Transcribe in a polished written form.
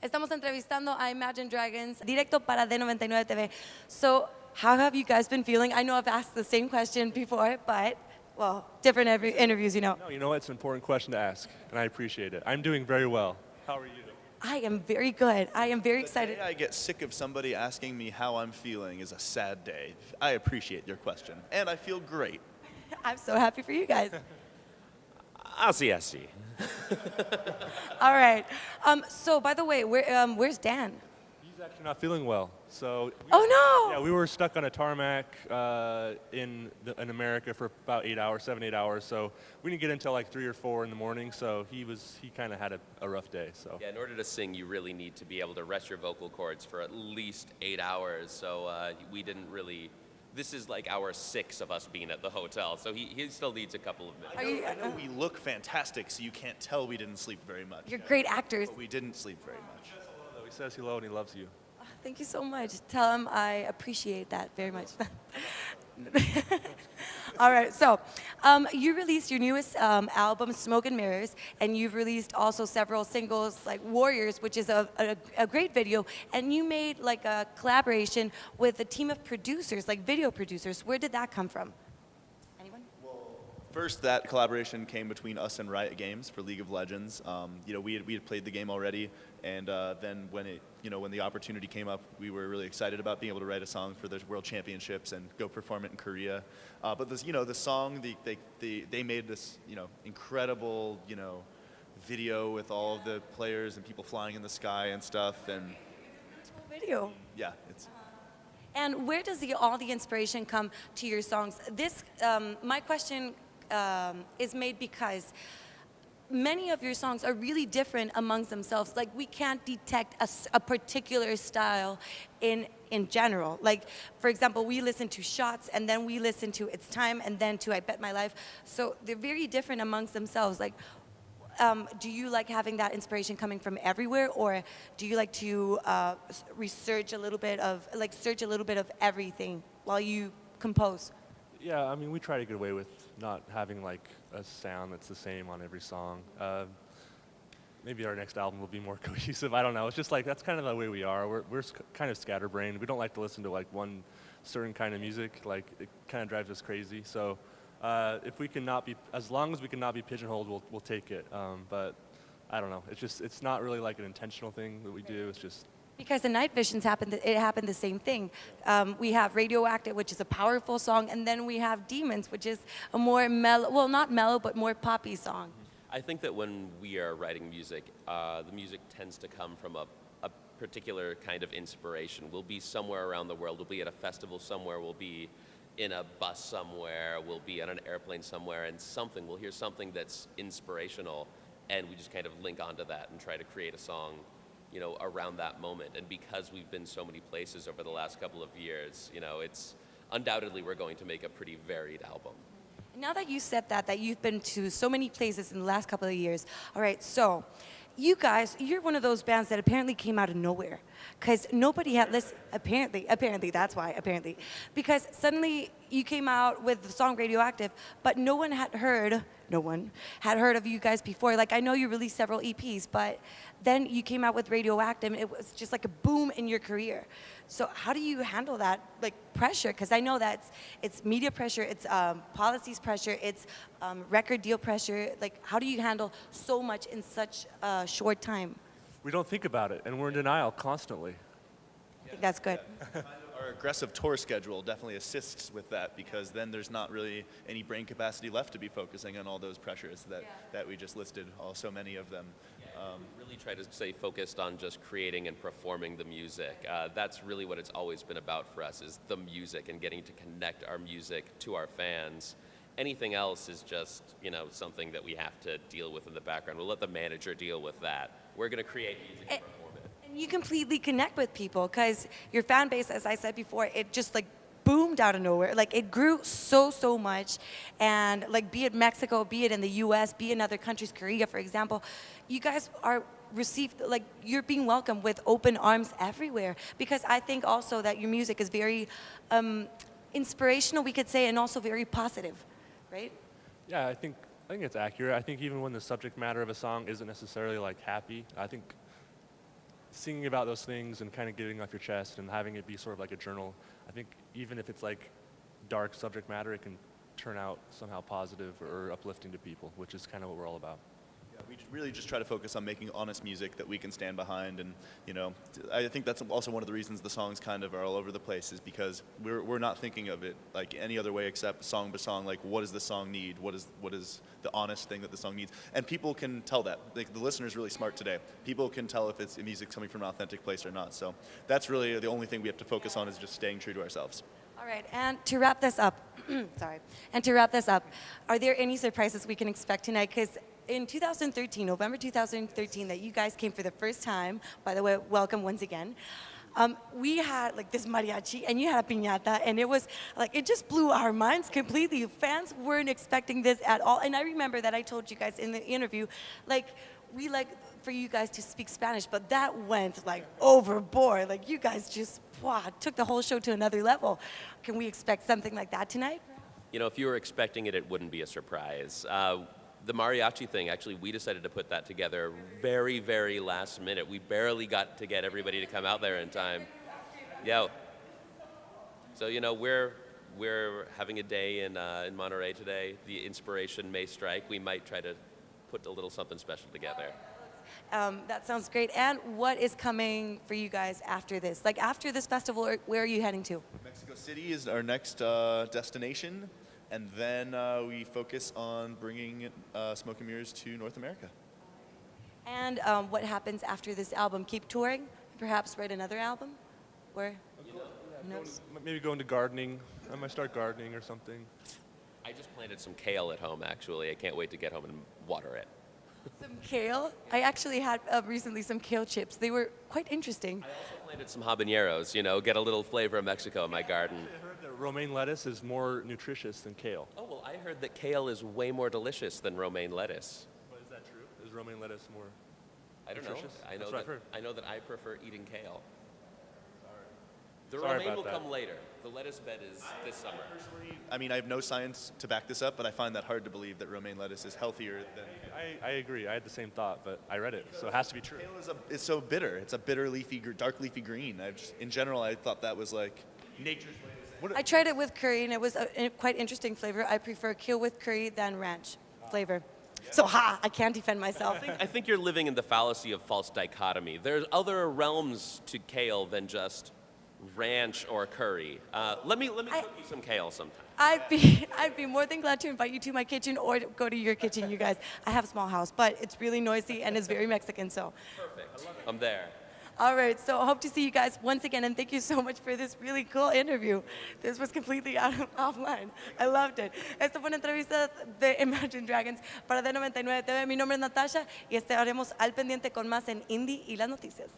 Estamos entrevistando a Imagine Dragons, directo para D99 TV. So, how have you guys been feeling? I know I've asked the same question before, but, well, different interviews, you know. No, you know what? It's an important question to ask, and I appreciate it. I'm doing very well. How are you? I am very good. I am very excited. The day I get sick of somebody asking me how I'm feeling is a sad day. I appreciate your question, and I feel great. I'm so happy for you guys. Así, así. All right. So, by the way, where's Dan? He's actually not feeling well. So. Oh no! Yeah, we were stuck on a tarmac in America for about 8 hours, 7-8 hours. So we didn't get until like 3 or 4 in the morning. So he kind of had a rough day. So. Yeah, in order to sing, you really need to be able to rest your vocal cords for at least 8 hours. So we didn't really. This is like hour 6 of us being at the hotel, so he still needs a couple of minutes. I know we look fantastic, so you can't tell we didn't sleep very much. You're great actors. But we didn't sleep very much. He says hello and he loves you. Thank you so much. Tell him I appreciate that very much. All right, so you released your newest album, Smoke and Mirrors, and you've released also several singles like Warriors, which is a great video, and you made like a collaboration with a team of producers, like video producers. Where did that come from? Anyone? First, that collaboration came between us and Riot Games for League of Legends. We had played the game already, and then when the opportunity came up, we were really excited about being able to write a song for the World Championships and go perform it in Korea. But this, the song, they made this, incredible, video with all of the players and people flying in the sky and stuff, and Video. yeah, it's. And where does all the inspiration come to your songs? This, my question is made because many of your songs are really different amongst themselves. Like, we can't detect a particular style in general. Like, for example, we listen to Shots, and then we listen to It's Time, and then to I Bet My Life. So they're very different amongst themselves. Like, do you like having that inspiration coming from everywhere, or do you like to search a little bit of everything while you compose? Yeah, I mean, we try to get away with not having like a sound that's the same on every song. Maybe our next album will be more cohesive. I don't know. It's just like that's kind of the way we are. We're kind of scatterbrained. We don't like to listen to like one certain kind of music. Like, it kind of drives us crazy. So if we cannot be, as long as we cannot be pigeonholed, we'll take it. But I don't know. It's not really like an intentional thing that we do. It's just. Because in Night Visions happened the same thing. We have Radioactive, which is a powerful song, and then we have Demons, which is a more mellow, well, not mellow, but more poppy song. I think that when we are writing music, the music tends to come from a particular kind of inspiration. We'll be somewhere around the world. We'll be at a festival somewhere. We'll be in a bus somewhere. We'll be on an airplane somewhere, and we'll hear something that's inspirational, and we just kind of link onto that and try to create a song around that moment. And because we've been so many places over the last couple of years, it's undoubtedly we're going to make a pretty varied album. Now that you said that you've been to so many places in the last couple of years, all right, so you guys, you're one of those bands that apparently came out of nowhere, because nobody had listened. Apparently, that's why, because suddenly you came out with the song Radioactive, but no one had heard of you guys before. Like, I know you released several EPs, but then you came out with Radioactive, and it was just like a boom in your career. So how do you handle that, like, pressure? Because I know that it's media pressure, it's policies pressure, it's record deal pressure. Like, how do you handle so much in such a short time? We don't think about it, and we're in denial constantly. I think that's good. Our aggressive tour schedule definitely assists with that, because then there's not really any brain capacity left to be focusing on all those pressures that we just listed, so many of them. We really try to stay focused on just creating and performing the music. That's really what it's always been about for us, is the music and getting to connect our music to our fans. Anything else is just, something that we have to deal with in the background. We'll let the manager deal with that. We're going to create music and perform it. And you completely connect with people, because your fan base, as I said before, it just like boomed out of nowhere. Like, it grew so much, and like, be it Mexico, be it in the US, be it in other countries, Korea, for example, you guys are received, like, you're being welcomed with open arms everywhere, because I think also that your music is very inspirational, we could say, and also very positive, right? Yeah, I think it's accurate. I think even when the subject matter of a song isn't necessarily like happy, I think singing about those things and kind of getting off your chest and having it be sort of like a journal, I think even if it's like dark subject matter, it can turn out somehow positive or uplifting to people, which is kind of what we're all about. Yeah, we really just try to focus on making honest music that we can stand behind, and you know, I think that's also one of the reasons the songs kind of are all over the place, is because we're not thinking of it like any other way except song by song. Like, what does the song need? What is the honest thing that the song needs? And people can tell that. Like, the listener's really smart today. People can tell if it's music coming from an authentic place or not. So that's really the only thing we have to focus on, is just staying true to ourselves. All right, and to wrap this up, sorry, and to wrap this up, are there any surprises we can expect tonight? Because in 2013, November 2013, that you guys came for the first time, by the way, welcome once again, we had like this mariachi and you had a piñata, and it was like, it just blew our minds completely. Fans weren't expecting this at all. And I remember that I told you guys in the interview, like, we like for you guys to speak Spanish, but that went like overboard. Like, you guys just took the whole show to another level. Can we expect something like that tonight? You know, if you were expecting it, it wouldn't be a surprise. The mariachi thing, actually, we decided to put that together very, very last minute. We barely got to get everybody to come out there in time. Yeah. So, you know, we're having a day in Monterey today. The inspiration may strike. We might try to put a little something special together. That sounds great. And what is coming for you guys after this? Like, after this festival, where are you heading to? Mexico City is our next destination, and then we focus on bringing Smoke and Mirrors to North America. And what happens after this album? Keep touring? Perhaps write another album? Or who knows? Maybe go into gardening. I might start gardening or something. I just planted some kale at home, actually. I can't wait to get home and water it. Some kale? I actually had recently some kale chips. They were quite interesting. I also planted some habaneros, you know, get a little flavor of Mexico in my garden. I heard that romaine lettuce is more nutritious than kale. Oh, well, I heard that kale is way more delicious than romaine lettuce. But is that true? Is romaine lettuce more? I don't know. Nutritious? I know That's what I've that. heard. I know that I prefer eating kale. The Sorry romaine about will that. come later. The lettuce bed is this summer. I mean, I have no science to back this up, but I find that hard to believe that romaine lettuce is healthier than. I agree. I had the same thought, but I read it, so it has to be true. Kale is so bitter. It's a bitter leafy, dark leafy green. In general, I thought that was like nature's way to say. I tried it with curry, and it was a quite interesting flavor. I prefer kale with curry than ranch flavor. So, I can't defend myself. I think you're living in the fallacy of false dichotomy. There's other realms to kale than just ranch or curry. Let me cook you some kale sometime. I'd be more than glad to invite you to my kitchen or to go to your kitchen, you guys. I have a small house, but it's really noisy and it's very Mexican, so. Perfect. I'm there. All right, so I hope to see you guys once again, and thank you so much for this really cool interview. This was completely offline. I loved it. Esta fue una entrevista de Imagine Dragons para D99 TV. Mi nombre es Natasha y estaremos al pendiente con más en Indie y las noticias.